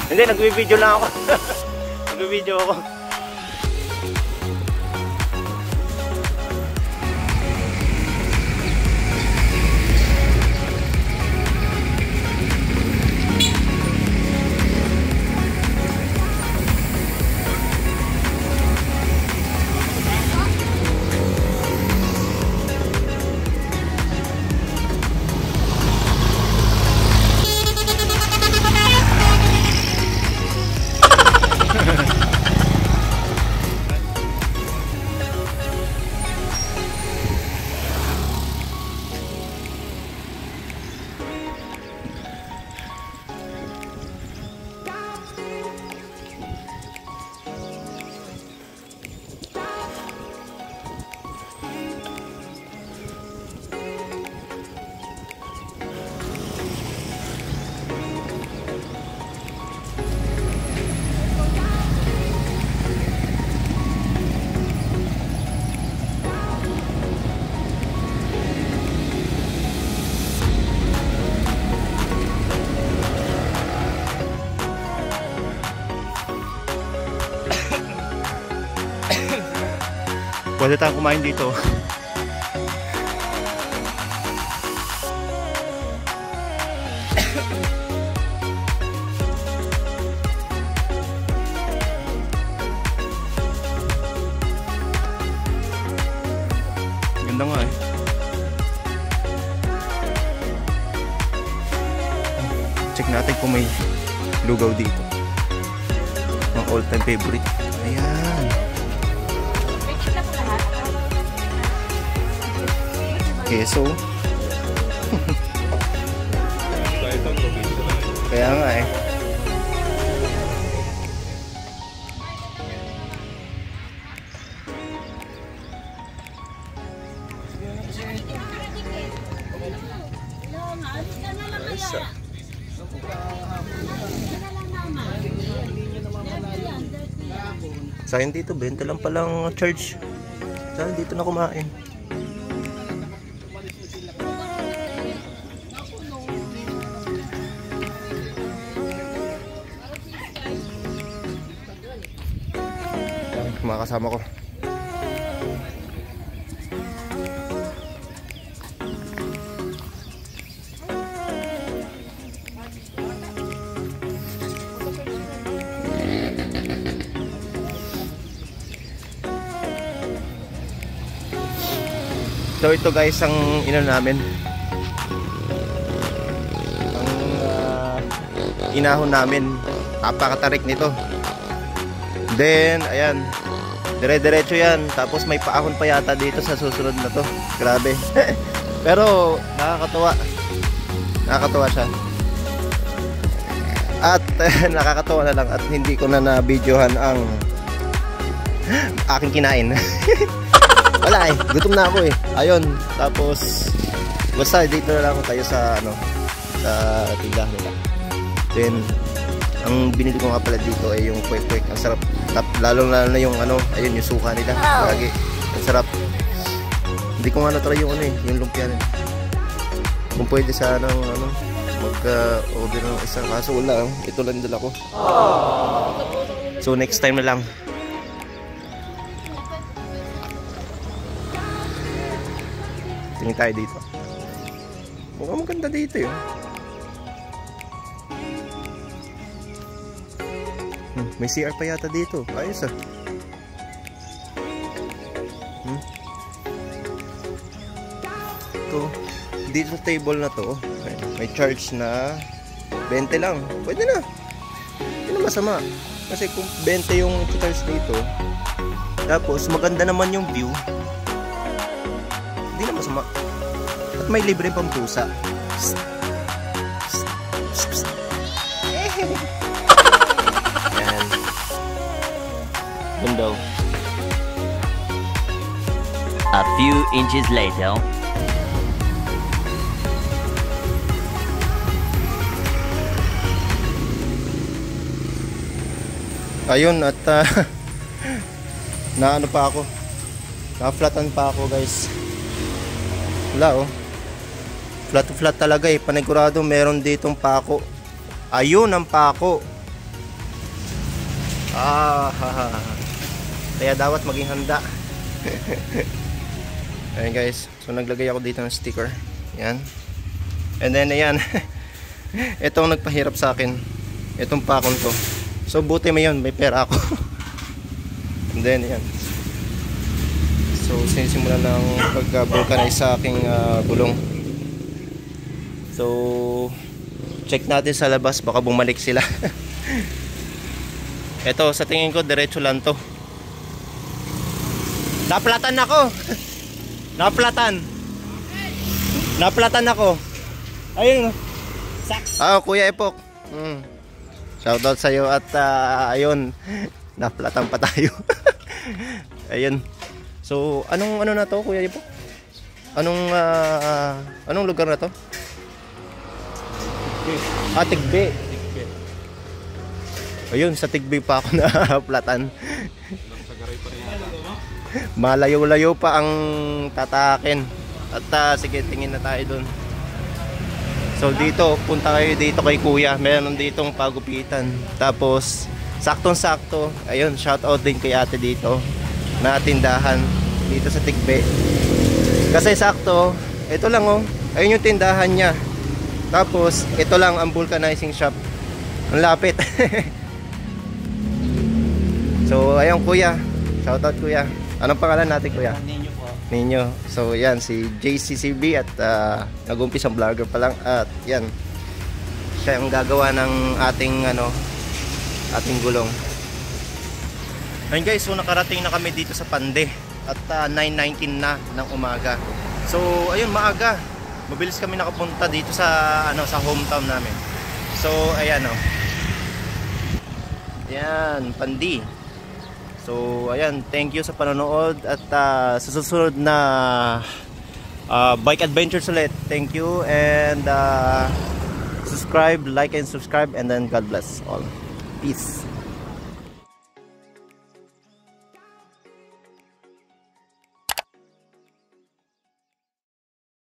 Hindi, nag-video lang ako. Nag-video ako. Pwede tayong kumain dito. Ganda nga eh. Check natin kung may lugaw dito. Ang all-time favorite. Ayan. Keso. Kaya nga eh. Sayang dito, 20 lang palang charge. Sayang dito na kumain. Mga kasama ko. So ito guys ang ino namin. Ang inahon namin. Napakatarik nito. Then ayan. Dire-diretso yan. Tapos may paahon pa yata dito sa susunod na to. Grabe. Pero nakakatuwa. Nakakatuwa siya. At nakakatuwa na lang. At hindi ko na na-videohan ang aking kinain. Wala eh. Gutom na ako eh. Ayun. Tapos basta dito na lang tayo sa ano, sa tindahan nila. Then ang binili ko nga pala dito ay yung kwek-kwek. Ang sarap. Lalo na yung ano, ayun yung suka nila. Lagi. Ang sarap. Hindi ko nga na-try yung ano eh, yung lumpia nila. Kung pwede sana ano, mag-order ng isang kaso wala. Ito lang dala ko. So next time na lang. Tingin tayo dito. Mukhang maganda dito yun. May CR pa yata dito. Ayos ah. Ito. Dito sa table na to. May charge na 20 lang. Pwede na. Hindi na masama. Kasi kung 20 yung charge dito. Tapos maganda naman yung view. Hindi na masama. At may libre pang pusa. Window. A few inches later. Ayun at naano pa ako. Na-flatan pa ako, guys. Wala oh. Flat to flat talaga eh. Panigurado meron ditong pako. Ayun ang pako. Kaya dapat maging handa. Ayan guys, so naglagay ako dito ng sticker. Yan. And then ayan. Itong nagpahirap sa akin, itong pakon to. So buti may yun, may pera ako. And then ayan. So sinisimulan ng pag-vulcanize sa aking gulong. So check natin sa labas, baka bumalik sila. Ito, sa tingin ko diretso lang to. Naplatan ako. Naplatan ako. Ayun. Kuya Epok. Shoutout sa iyo at ayun, naplatan pa tayo. Ayun. So, anong na to, Kuya Epok? Anong lugar na to? Tigbe. Ayun, sa Tigbe pa ako naplatan. Malayo-layo pa ang tatakin. At sige, tingin na tayo dun. So dito, punta kayo dito kay Kuya. Meron ditong pagupitan. Tapos, saktong-sakto. Ayun, shoutout din kay ate dito na tindahan dito sa Tigbe. Kasi sakto, ito lang oh. Ayun yung tindahan niya. Tapos, ito lang ang vulcanizing shop. Ang lapit. So, ayun Kuya. Shoutout Kuya. Anong pangalan natin Kuya? Ninyo po. Ninyo. So yan, si JCCB at nag-umpisang vlogger pa lang. At yan, siya ang gagawa ng ating ating gulong. Ayun guys, so nakarating na kami dito sa Pande. At 9:19 na ng umaga. So ayun, maaga. Mabilis kami nakapunta dito sa sa hometown namin. So ayan Yan, Pandi. So ayan, thank you sa panonood at sa susunod na bike adventures ulit. Thank you and subscribe, like and subscribe, and then God bless all. Peace.